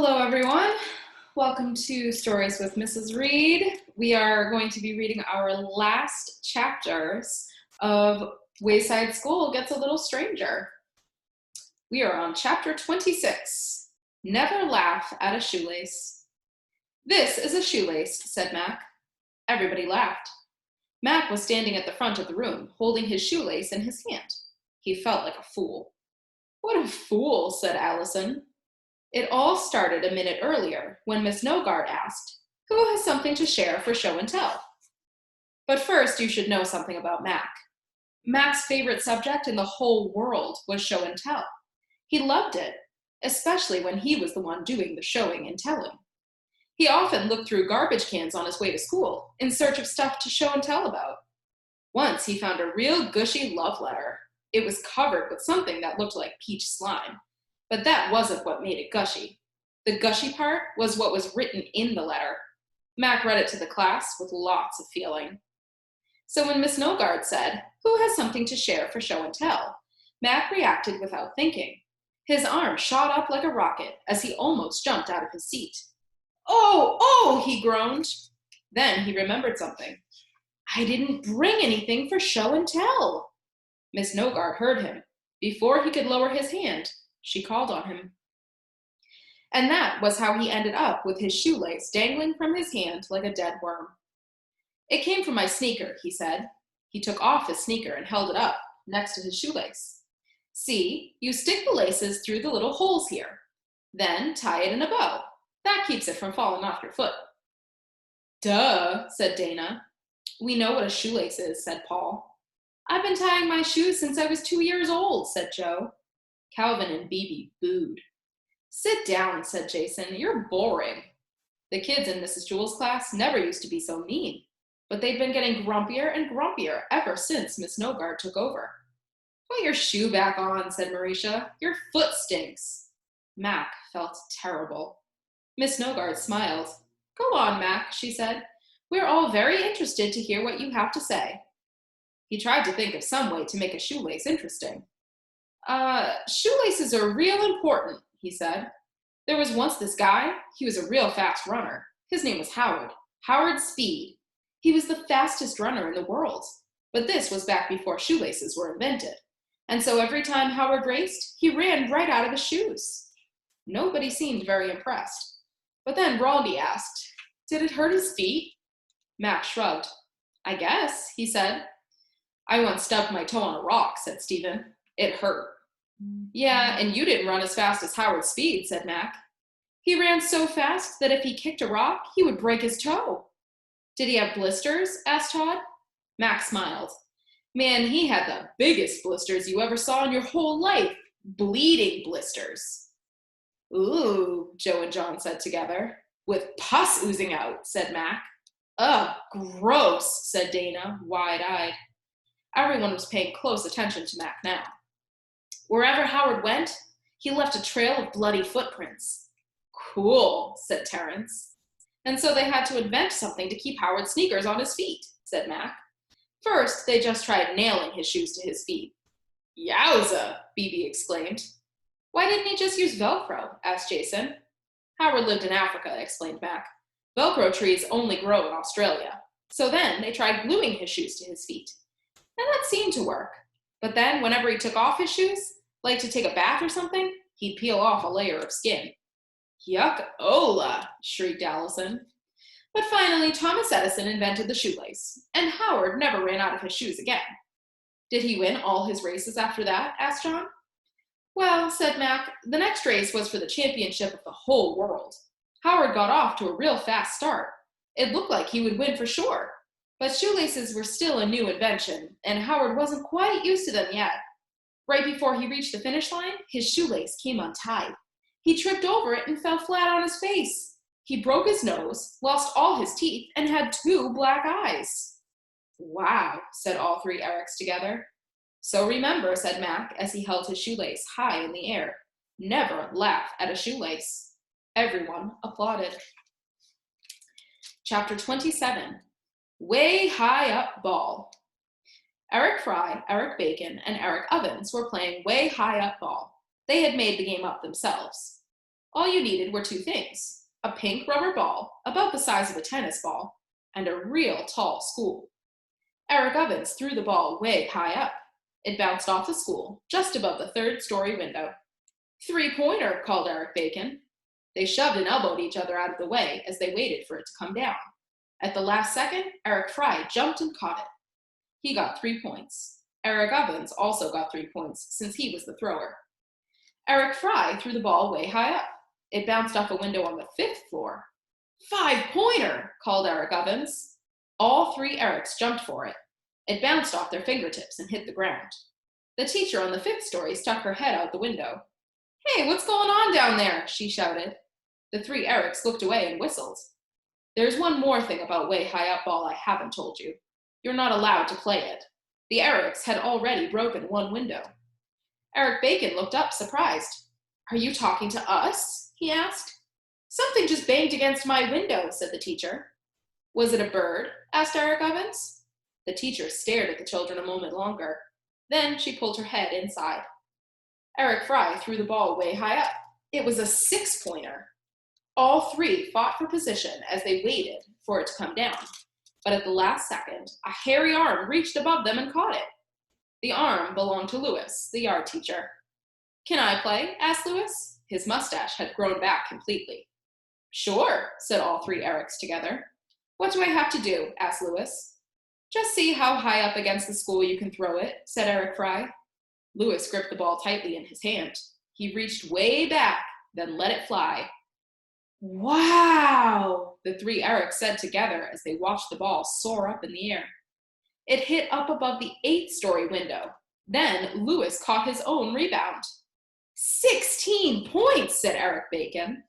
Hello, everyone. Welcome to Stories with Mrs. Reed. We are going to be reading our last chapters of Wayside School Gets a Little Stranger. We are on chapter 26, Never Laugh at a Shoelace. "This is a shoelace," said Mac. Everybody laughed. Mac was standing at the front of the room, holding his shoelace in his hand. He felt like a fool. "What a fool," said Allison. It all started a minute earlier when Miss Nogard asked, "Who has something to share for show and tell?" But first you should know something about Mac. Mac's favorite subject in the whole world was show and tell. He loved it, especially when he was the one doing the showing and telling. He often looked through garbage cans on his way to school in search of stuff to show and tell about. Once he found a real gushy love letter. It was covered with something that looked like peach slime. But that wasn't what made it gushy. The gushy part was what was written in the letter. Mac read it to the class with lots of feeling. So when Miss Nogard said, "Who has something to share for show and tell?" Mac reacted without thinking. His arm shot up like a rocket as he almost jumped out of his seat. "Oh, he groaned. Then he remembered something. "I didn't bring anything for show and tell." Miss Nogard heard him. Before he could lower his hand, she called on him. And that was how he ended up with his shoelace dangling from his hand like a dead worm. "It came from my sneaker," he said. He took off his sneaker and held it up next to his shoelace. "See, you stick the laces through the little holes here. Then tie it in a bow. That keeps it from falling off your foot." "Duh," said Dana. "We know what a shoelace is," said Paul. "I've been tying my shoes since I was 2 years old," said Joe. Calvin and Beebe booed. "Sit down," said Jason. "You're boring." The kids in Mrs. Jewell's class never used to be so mean, but they'd been getting grumpier and grumpier ever since Miss Nogard took over. "Put your shoe back on," said Marisha. "Your foot stinks." Mac felt terrible. Miss Nogard smiled. "Go on, Mac," she said. "We're all very interested to hear what you have to say." He tried to think of some way to make a shoelace interesting. Shoelaces are real important," he said. "There was once this guy. He was a real fast runner. His name was Howard Speed. He was the fastest runner in the world. But this was back before shoelaces were invented. And so every time Howard raced, he ran right out of his shoes." Nobody seemed very impressed. But then Baldy asked, "Did it hurt his feet?" Mac shrugged. "I guess," he said. "I once stubbed my toe on a rock," said Stephen. "It hurt." "Yeah, and you didn't run as fast as Howard Speed," said Mac. "He ran so fast that if he kicked a rock, he would break his toe." "Did he have blisters?" asked Todd. Mac smiled. "Man, he had the biggest blisters you ever saw in your whole life. Bleeding blisters." "Ooh," Joe and John said together. "With pus oozing out," said Mac. "Ugh, gross," said Dana, wide-eyed. Everyone was paying close attention to Mac now. Wherever Howard went, he left a trail of bloody footprints. "Cool," said Terrence. "And so they had to invent something to keep Howard's sneakers on his feet," said Mac. "First, they just tried nailing his shoes to his feet." "Yowza," Beebe exclaimed. "Why didn't he just use Velcro?" asked Jason. "Howard lived in Africa," explained Mac. "Velcro trees only grow in Australia. So then they tried gluing his shoes to his feet. And that seemed to work. But then whenever he took off his shoes, like to take a bath or something, he'd peel off a layer of skin." "Yuck-ola," shrieked Allison. But finally, Thomas Edison invented the shoelace, and Howard never ran out of his shoes again. "Did he win all his races after that?" asked John. "Well," said Mac, "the next race was for the championship of the whole world. Howard got off to a real fast start. It looked like he would win for sure. But shoelaces were still a new invention, and Howard wasn't quite used to them yet. Right before he reached the finish line, his shoelace came untied. He tripped over it and fell flat on his face. He broke his nose, lost all his teeth, and had 2 black eyes. "Wow," said all 3 Erics together. "So remember," said Mac as he held his shoelace high in the air, "never laugh at a shoelace." Everyone applauded. Chapter 27. Way High Up Ball. Eric Fry, Eric Bacon, and Eric Ovens were playing Way High Up Ball. They had made the game up themselves. All you needed were two things: a pink rubber ball, about the size of a tennis ball, and a real tall school. Eric Ovens threw the ball way high up. It bounced off the school, just above the third-story window. "Three-pointer," called Eric Bacon. They shoved and elbowed each other out of the way as they waited for it to come down. At the last second, Eric Fry jumped and caught it. He got 3 points. Eric Ovens also got 3 points since he was the thrower. Eric Fry threw the ball way high up. It bounced off a window on the 5th floor. "Five-pointer," called Eric Ovens. All three Erics jumped for it. It bounced off their fingertips and hit the ground. The teacher on the 5th story stuck her head out the window. "Hey, what's going on down there?" she shouted. The three Erics looked away and whistled. "There's one more thing about way high up ball I haven't told you. You're not allowed to play it." The Erics had already broken one window. Eric Bacon looked up, surprised. "Are you talking to us?" he asked. "Something just banged against my window," said the teacher. "Was it a bird?" asked Eric Ovens. The teacher stared at the children a moment longer. Then she pulled her head inside. Eric Fry threw the ball way high up. It was a 6-pointer. All three fought for position as they waited for it to come down. But at the last second, a hairy arm reached above them and caught it. The arm belonged to Lewis, the yard teacher. "Can I play?" asked Lewis. His mustache had grown back completely. "Sure," said all three Erics together. "What do I have to do?" asked Lewis. "Just see how high up against the school you can throw it," said Eric Fry. Lewis gripped the ball tightly in his hand. He reached way back, then let it fly. "Wow!" the three Erics said together as they watched the ball soar up in the air. It hit up above the 8th-story window. Then Lewis caught his own rebound. 16 points, said Eric Bacon.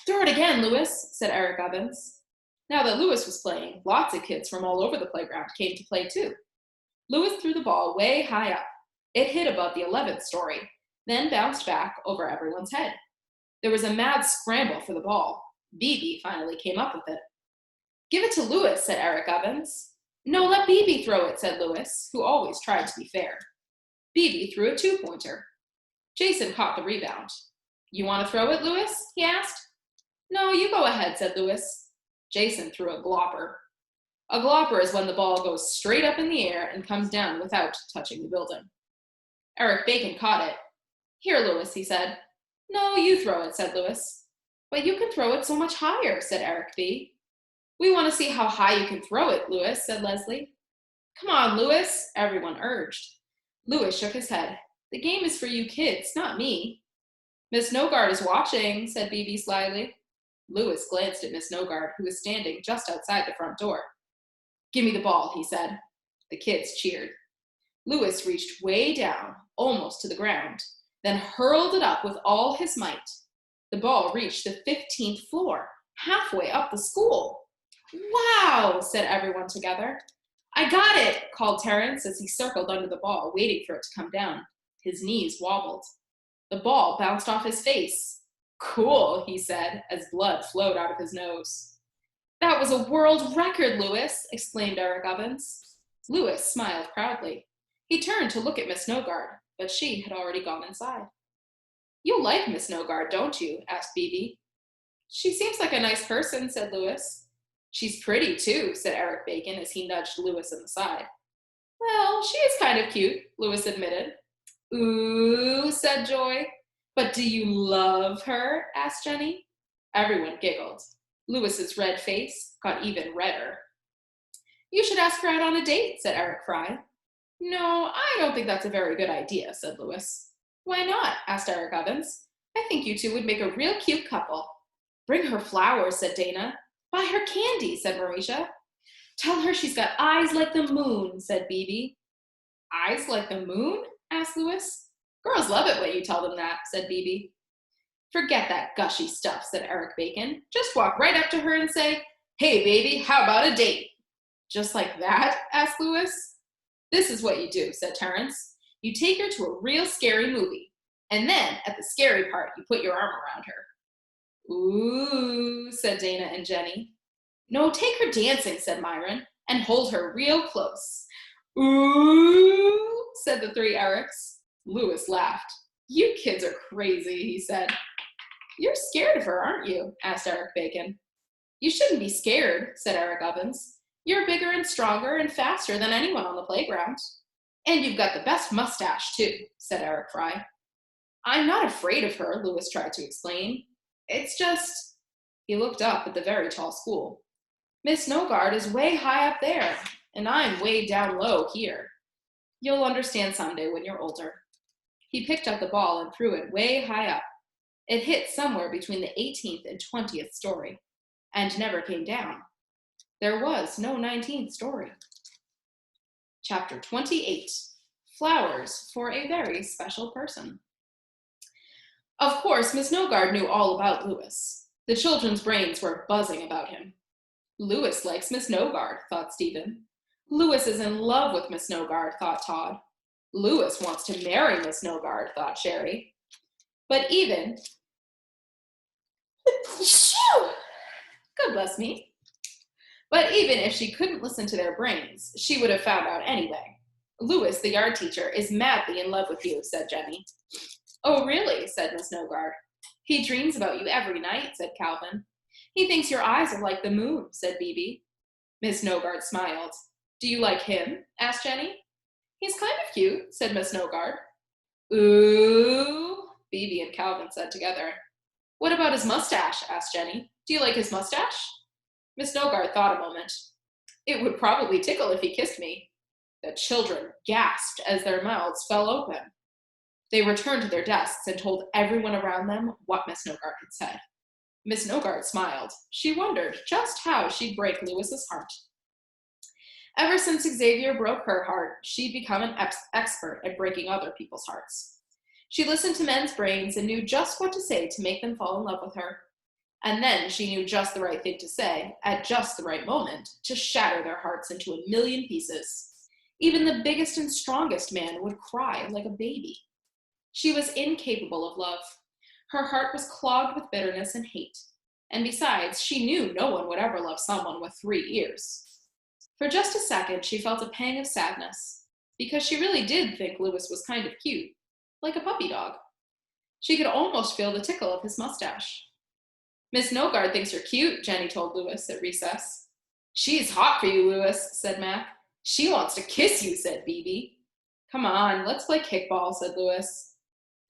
"Throw it again, Lewis," said Eric Ovens. Now that Lewis was playing, lots of kids from all over the playground came to play too. Lewis threw the ball way high up. It hit above the 11th story, then bounced back over everyone's head. There was a mad scramble for the ball. BB finally came up with it. "Give it to Lewis," said Eric Ovens. "No, let BB throw it," said Lewis, who always tried to be fair. BB threw a 2-pointer. Jason caught the rebound. "You want to throw it, Lewis?" he asked. "No, you go ahead," said Lewis. Jason threw a glopper. A glopper is when the ball goes straight up in the air and comes down without touching the building. Eric Bacon caught it. "Here, Lewis," he said. "No, you throw it," said Lewis. "But you can throw it so much higher," said Eric B. "We want to see how high you can throw it, Lewis," said Leslie. "Come on, Lewis," everyone urged. Lewis shook his head. "The game is for you kids, not me." "Miss Nogard is watching," said BB slyly. Lewis glanced at Miss Nogard, who was standing just outside the front door. "Give me the ball," he said. The kids cheered. Lewis reached way down, almost to the ground, then hurled it up with all his might. The ball reached the 15th floor, halfway up the school. "Wow," said everyone together. "I got it," called Terrence as he circled under the ball, waiting for it to come down. His knees wobbled. The ball bounced off his face. "Cool," he said, as blood flowed out of his nose. "That was a world record, Lewis," exclaimed Eric Ovens. Lewis smiled proudly. He turned to look at Miss Nogard, but she had already gone inside. "You like Miss Nogard, don't you?" asked BB. "She seems like a nice person," said Lewis. "She's pretty, too," said Eric Bacon as he nudged Lewis in the side. "Well, she is kind of cute," Lewis admitted. "Ooh," said Joy. "But do you love her?" asked Jenny. Everyone giggled. Lewis's red face got even redder. "You should ask her out on a date," said Eric Fry. "No, I don't think that's a very good idea," said Lewis. "Why not?" asked Eric Ovens. "I think you two would make a real cute couple." "Bring her flowers," said Dana. "Buy her candy," said Marisha. "Tell her she's got eyes like the moon," said BB. "Eyes like the moon?" asked Lewis. "Girls love it when you tell them that," said BB. "Forget that gushy stuff," said Eric Bacon. "Just walk right up to her and say, 'Hey, baby, how about a date?'" "Just like that?" asked Lewis. "This is what you do," said Terrence. "You take her to a real scary movie, and then at the scary part, you put your arm around her." "Ooh," said Dana and Jenny. "No, take her dancing," said Myron, "and hold her real close." "Ooh," said the three Erics. Lewis laughed. "You kids are crazy," he said. You're scared of her, aren't you? Asked Eric Bacon. You shouldn't be scared, said Eric Ovens. You're bigger and stronger and faster than anyone on the playground. And you've got the best mustache, too, said Eric Fry. I'm not afraid of her, Lewis tried to explain. It's just... He looked up at the very tall school. Miss Snowguard is way high up there, and I'm way down low here. You'll understand someday when you're older. He picked up the ball and threw it way high up. It hit somewhere between the 18th and 20th story, and never came down. There was no 19th story. Chapter 28, Flowers for a Very Special Person. Of course, Miss Snowguard knew all about Lewis. The children's brains were buzzing about him. Lewis likes Miss Snowguard, thought Stephen. Lewis is in love with Miss Snowguard, thought Todd. Lewis wants to marry Miss Snowguard, thought Sherry. But even... God bless me. But even if she couldn't listen to their brains, she would have found out anyway. Lewis, the yard teacher, is madly in love with you, said Jenny. Oh, really, said Miss Snowguard. He dreams about you every night, said Calvin. He thinks your eyes are like the moon, said Bebe. Miss Snowguard smiled. Do you like him? Asked Jenny. He's kind of cute, said Miss Snowguard. Ooh, Bebe and Calvin said together. What about his mustache? Asked Jenny. Do you like his mustache? Miss Snowguard thought a moment. It would probably tickle if he kissed me. The children gasped as their mouths fell open. They returned to their desks and told everyone around them what Miss Snowguard had said. Miss Snowguard smiled. She wondered just how she'd break Lewis's heart. Ever since Xavier broke her heart, she'd become an expert at breaking other people's hearts. She listened to men's brains and knew just what to say to make them fall in love with her. And then she knew just the right thing to say, at just the right moment, to shatter their hearts into a million pieces. Even the biggest and strongest man would cry like a baby. She was incapable of love. Her heart was clogged with bitterness and hate. And besides, she knew no one would ever love someone with 3 ears. For just a second, she felt a pang of sadness, because she really did think Lewis was kind of cute, like a puppy dog. She could almost feel the tickle of his mustache. Miss Snowguard thinks you're cute, Jenny told Lewis at recess. She's hot for you, Lewis, said Mac. She wants to kiss you, said Bebe. Come on, let's play kickball, said Lewis.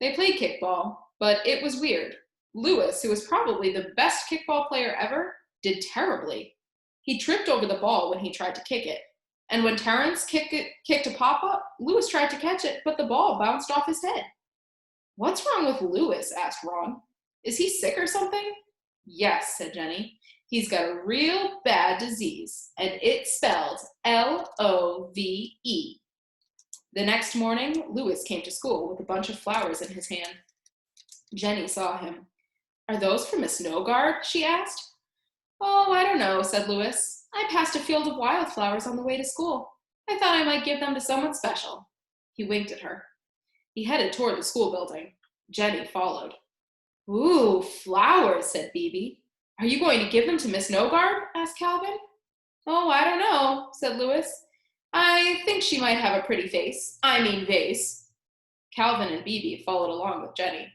They played kickball, but it was weird. Lewis, who was probably the best kickball player ever, did terribly. He tripped over the ball when he tried to kick it. And when Terrence kicked a pop-up, Lewis tried to catch it, but the ball bounced off his head. What's wrong with Lewis? Asked Ron. Is he sick or something? Yes, said Jenny. He's got a real bad disease, and it's spelled L-O-V-E. The next morning, Lewis came to school with a bunch of flowers in his hand. Jenny saw him. Are those for Miss Snowguard? She asked. Oh, I don't know, said Lewis. I passed a field of wildflowers on the way to school. I thought I might give them to someone special. He winked at her. He headed toward the school building. Jenny followed. Ooh, flowers, said Bebe. Are you going to give them to Miss Snowguard? Asked Calvin. Oh, I don't know, said Lewis. I think she might have a pretty vase. Calvin and Bebe followed along with Jenny.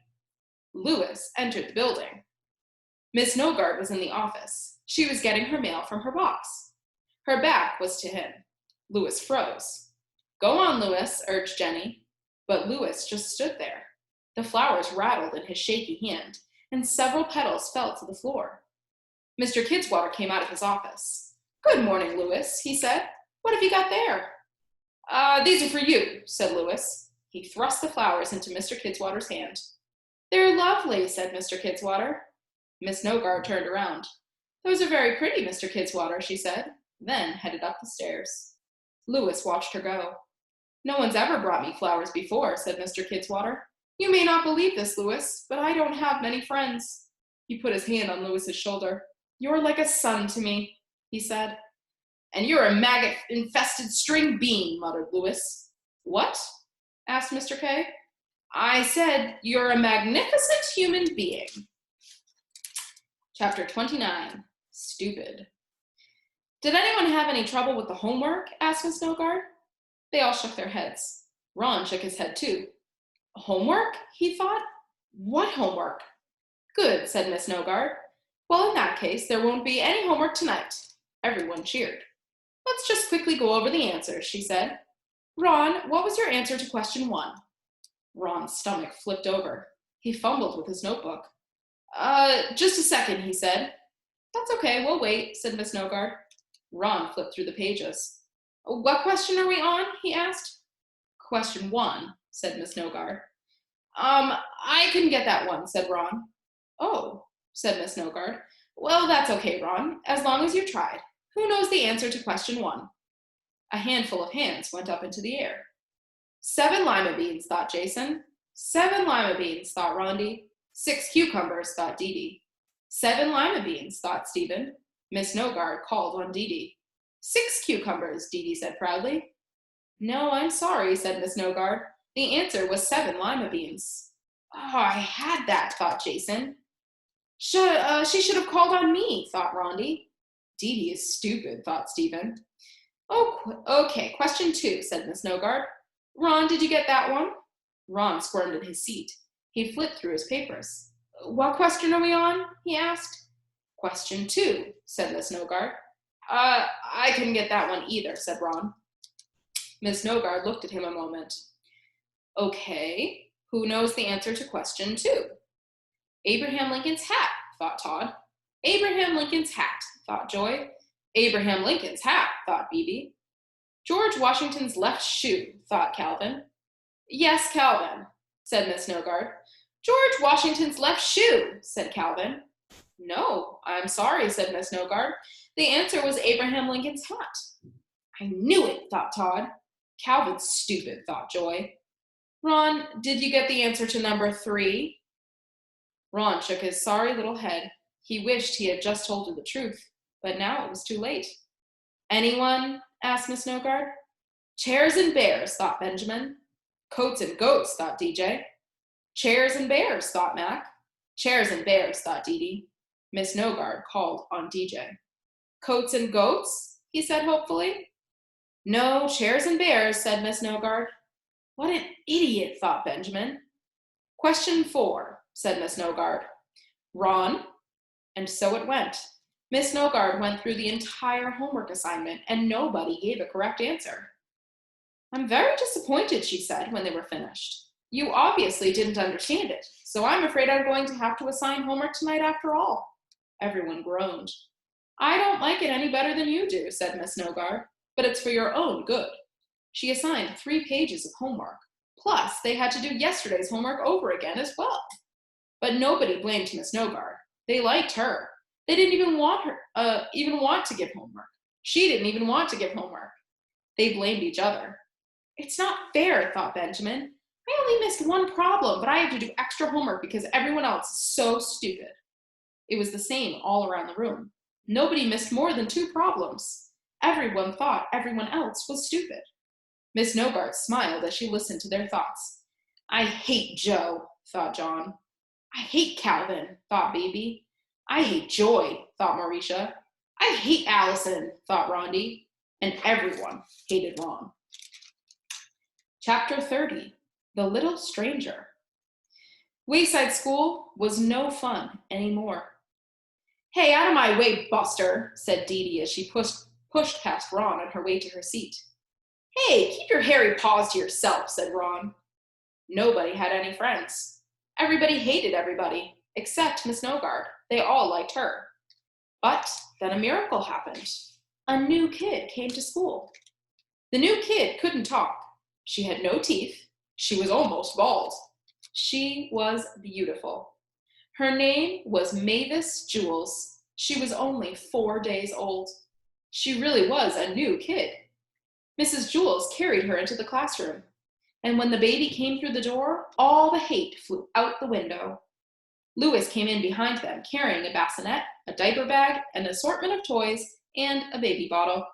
Lewis entered the building. Miss Snowguard was in the office. She was getting her mail from her box. Her back was to him. Lewis froze. Go on, Lewis, urged Jenny. But Lewis just stood there. The flowers rattled in his shaky hand, and several petals fell to the floor. Mr. Kidswater came out of his office. Good morning, Lewis, he said. What have you got there? These are for you, said Lewis. He thrust the flowers into Mr. Kidswater's hand. They're lovely, said Mr. Kidswater. Miss Snowguard turned around. Those are very pretty, Mr. Kidswater, she said, then headed up the stairs. Lewis watched her go. No one's ever brought me flowers before, said Mr. Kidswater. You may not believe this, Lewis, but I don't have many friends. He put his hand on Lewis's shoulder. You're like a son to me, he said. And you're a maggot-infested string bean, muttered Lewis. What? Asked Mr. K. I said, you're a magnificent human being. Chapter 29, Stupid. Did anyone have any trouble with the homework? Asked Miss Snowguard. They all shook their heads. Ron shook his head too. Homework? He thought. What homework? Good, said Miss Nogard. Well, in that case, there won't be any homework tonight. Everyone cheered. Let's just quickly go over the answers, she said. Ron, what was your answer to question 1? Ron's stomach flipped over. He fumbled with his notebook. Just a second, he said. That's okay, we'll wait, said Miss Nogard. Ron flipped through the pages. What question are we on? He asked. Question 1, said Miss Nogard. I couldn't get that one, said Ron. Oh, said Miss Nogard. Well, that's okay, Ron, as long as you tried. Who knows the answer to question 1? A handful of hands went up into the air. 7 lima beans, thought Jason. 7 lima beans, thought Rondi. 6 cucumbers, thought Dee Dee. 7 lima beans, thought Stephen. Miss Nogard called on Dee Dee. 6 cucumbers, Dee Dee said proudly. No, I'm sorry, said Miss Nogard. The answer was 7 lima beans. Oh, I had that, thought Jason. She should have called on me, thought Rondi. Dee Dee is stupid, thought Stephen. Oh, okay, question 2, said Miss Nogard. Ron, did you get that one? Ron squirmed in his seat. He flipped through his papers. What question are we on? He asked. Question 2, said Miss Nogard. I couldn't get that one either, said Ron. Miss Nogard looked at him a moment. Okay, who knows the answer to question 2? Abraham Lincoln's hat, thought Todd. Abraham Lincoln's hat, thought Joy. Abraham Lincoln's hat, thought Bebe. George Washington's left shoe, thought Calvin. Yes, Calvin, said Miss Nogard. George Washington's left shoe, said Calvin. No, I'm sorry, said Miss Nogard. The answer was Abraham Lincoln's hat. I knew it, thought Todd. Calvin's stupid, thought Joy. Ron, did you get the answer to number 3? Ron shook his sorry little head. He wished he had just told her the truth, but now it was too late. Anyone? Asked Miss Nogard. Chairs and bears, thought Benjamin. Coats and goats, thought DJ. Chairs and bears, thought Mac. Chairs and bears, thought Dee Dee. Miss Nogard called on DJ. Coats and goats? He said hopefully. No, chairs and bears, said Miss Nogard. What an idiot, thought Benjamin. Question 4, said Miss Nogard. Ron? And so it went. Miss Nogard went through the entire homework assignment, and nobody gave a correct answer. I'm very disappointed, she said when they were finished. You obviously didn't understand it, so I'm afraid I'm going to have to assign homework tonight after all. Everyone groaned. I don't like it any better than you do, said Miss Nogard, but it's for your own good. She assigned 3 pages of homework. Plus, they had to do yesterday's homework over again as well. But nobody blamed Miss Nogard. They liked her. They didn't even want to give homework. She didn't even want to give homework. They blamed each other. It's not fair, thought Benjamin. I only missed 1 problem, but I have to do extra homework because everyone else is so stupid. It was the same all around the room. Nobody missed more than 2 problems. Everyone thought everyone else was stupid. Miss Nogard smiled as she listened to their thoughts. I hate Joe, thought John. I hate Calvin, thought Baby. I hate Joy, thought Mauricia. I hate Allison, thought Rondi. And everyone hated Ron. Chapter 30, The Little Stranger. Wayside School was no fun anymore. Hey, out of my way, Buster, said Dee Dee as she pushed past Ron on her way to her seat. Hey, keep your hairy paws to yourself, said Ron. Nobody had any friends. Everybody hated everybody, except Miss Nogard. They all liked her. But then a miracle happened. A new kid came to school. The new kid couldn't talk. She had no teeth. She was almost bald. She was beautiful. Her name was Mavis Jules. She was only 4 days old. She really was a new kid. Mrs. Jules carried her into the classroom. And when the baby came through the door, all the hate flew out the window. Louis came in behind them, carrying a bassinet, a diaper bag, an assortment of toys, and a baby bottle.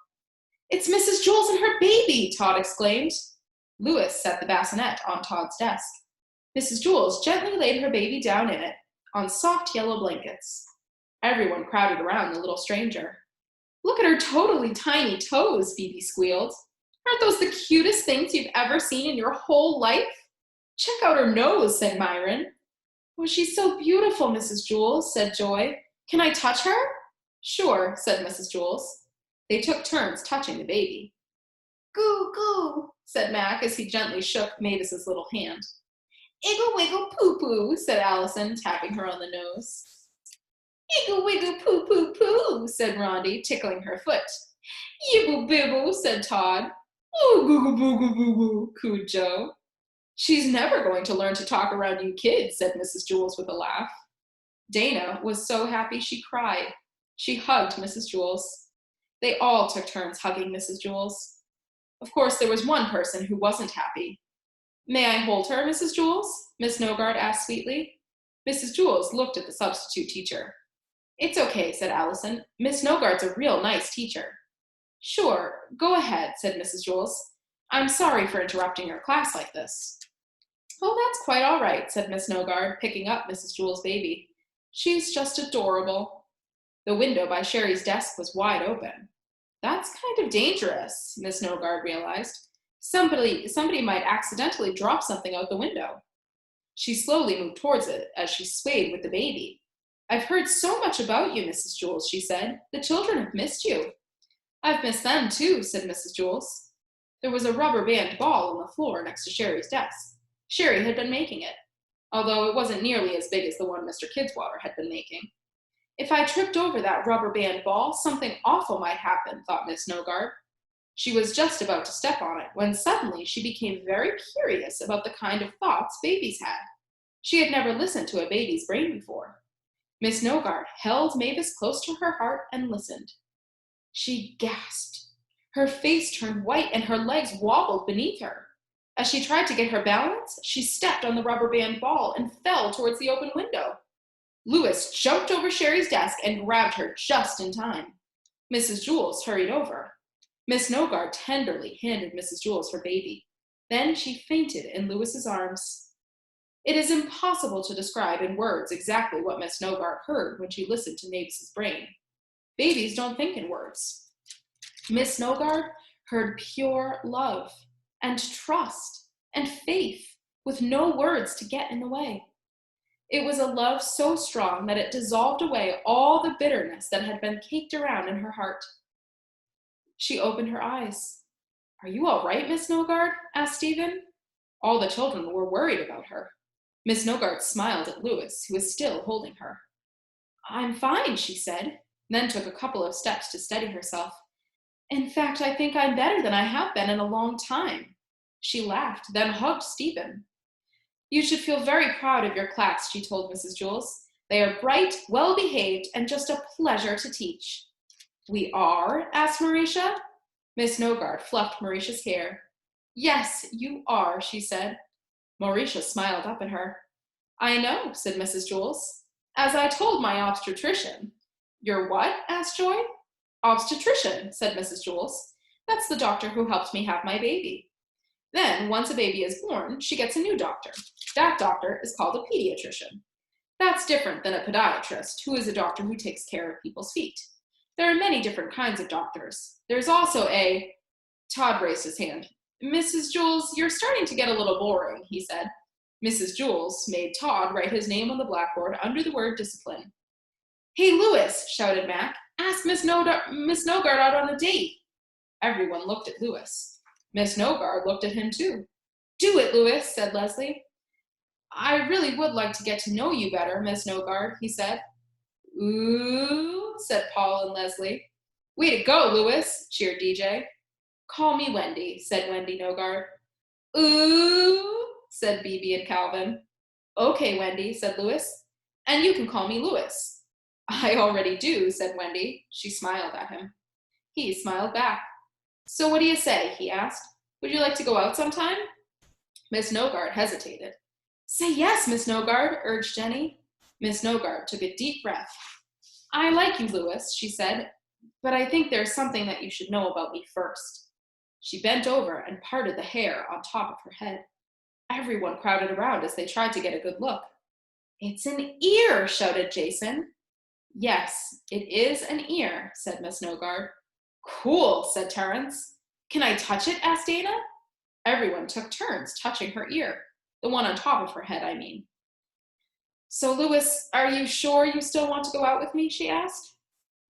It's Mrs. Jules and her baby, Todd exclaimed. Louis set the bassinet on Todd's desk. Mrs. Jules gently laid her baby down in it, on soft yellow blankets. Everyone crowded around the little stranger. Look at her totally tiny toes, Phoebe squealed. Aren't those the cutest things you've ever seen in your whole life? Check out her nose, said Myron. Oh, she's so beautiful, Mrs. Jules, said Joy. Can I touch her? Sure, said Mrs. Jules. They took turns touching the baby. Goo, goo, said Mac as he gently shook Mavis's little hand. Iggle wiggle poo poo, said Allison, tapping her on the nose. Iggle wiggle poo poo poo, said Rondi, tickling her foot. Yibble bibble, said Todd. Oh, goo goo boo goo boo goo, cooed Joe. She's never going to learn to talk around you kids, said Mrs. Jules with a laugh. Dana was so happy she cried. She hugged Mrs. Jules. They all took turns hugging Mrs. Jules. Of course, there was one person who wasn't happy. May I hold her, Mrs. Jules? Miss Nogard asked sweetly. Mrs. Jules looked at the substitute teacher. It's okay, said Allison. Miss Nogard's a real nice teacher. Sure, go ahead, said Mrs. Jules. I'm sorry for interrupting your class like this. Oh, that's quite all right, said Miss Nogard, picking up Mrs. Jules' baby. She's just adorable. The window by Sherry's desk was wide open. That's kind of dangerous, Miss Nogard realized. Somebody might accidentally drop something out the window. She slowly moved towards it as she swayed with the baby. I've heard so much about you, Mrs. Jules, she said. The children have missed you. I've missed them too, said Mrs. Jules. There was a rubber band ball on the floor next to Sherry's desk. Sherry had been making it, although it wasn't nearly as big as the one Mr. Kidswater had been making. If I tripped over that rubber band ball, something awful might happen, thought Miss Nogard. She was just about to step on it when suddenly she became very curious about the kind of thoughts babies had. She had never listened to a baby's brain before. Miss Nogard held Mavis close to her heart and listened. She gasped. Her face turned white and her legs wobbled beneath her. As she tried to get her balance, she stepped on the rubber band ball and fell towards the open window. Louis jumped over Sherry's desk and grabbed her just in time. Mrs. Jules hurried over. Miss Nogard tenderly handed Mrs. Jules her baby. Then she fainted in Louis's arms. It is impossible to describe in words exactly what Miss Nogard heard when she listened to Mavis's brain. Babies don't think in words. Miss Nogard heard pure love and trust and faith with no words to get in the way. It was a love so strong that it dissolved away all the bitterness that had been caked around in her heart. She opened her eyes. Are you all right, Miss Nogard? Asked Stephen. All the children were worried about her. Miss Nogard smiled at Louis, who was still holding her. I'm fine, she said, then took a couple of steps to steady herself. In fact, I think I'm better than I have been in a long time. She laughed, then hugged Stephen. You should feel very proud of your class, she told Mrs. Jules. They are bright, well-behaved, and just a pleasure to teach. We are? Asked Mauricia. Miss Nogard fluffed Mauricia's hair. Yes, you are, she said. Mauricia smiled up at her. I know, said Mrs. Jules. As I told my obstetrician. Your what? Asked Joy. Obstetrician, said Mrs. Jules. That's the doctor who helped me have my baby. Then, once a baby is born, she gets a new doctor. That doctor is called a pediatrician. That's different than a podiatrist, who is a doctor who takes care of people's feet. There are many different kinds of doctors. There's also a... Todd raised his hand. Mrs. Jules, you're starting to get a little boring, he said. Mrs. Jules made Todd write his name on the blackboard under the word discipline. Hey, Louis, shouted Mac. Ask Miss Nogard out on a date. Everyone looked at Louis. Miss Nogard looked at him too. Do it, Louis, said Leslie. I really would like to get to know you better, Miss Nogard, he said. Ooh, said Paul and Leslie. Way to go, Louis, cheered DJ. Call me Wendy, said Wendy Nogard. Ooh, said Bibi and Calvin. Okay, Wendy, said Louis. And you can call me Louis. I already do, said Wendy. She smiled at him. He smiled back. So what do you say? He asked. Would you like to go out sometime? Miss Nogard hesitated. Say yes, Miss Nogard, urged Jenny. Miss Nogard took a deep breath. I like you, Louis, she said, but I think there's something that you should know about me first. She bent over and parted the hair on top of her head. Everyone crowded around as they tried to get a good look. It's an ear, shouted Jason. Yes, it is an ear, said Miss Nogard. Cool, said Terence. Can I touch it? Asked Dana. Everyone took turns touching her ear, the one on top of her head, I mean. So, Louis, are you sure you still want to go out with me? She asked.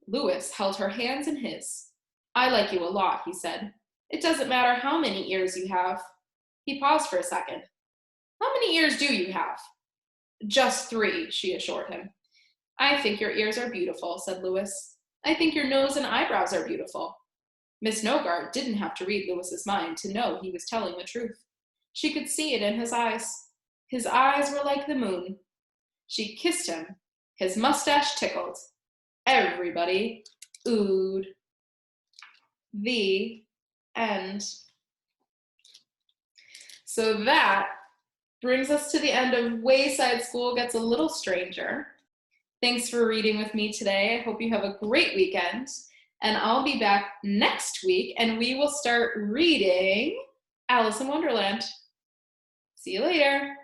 Louis held her hands in his. I like you a lot, he said. It doesn't matter how many ears you have. He paused for a second. How many ears do you have? Just 3, she assured him. I think your ears are beautiful, said Louis. I think your nose and eyebrows are beautiful. Miss Nogart didn't have to read Louis's mind to know he was telling the truth. She could see it in his eyes. His eyes were like the moon. She kissed him. His mustache tickled. Everybody oohed. The end. So that brings us to the end of Wayside School Gets a Little Stranger. Thanks for reading with me today. I hope you have a great weekend. And I'll be back next week and we will start reading Alice in Wonderland. See you later.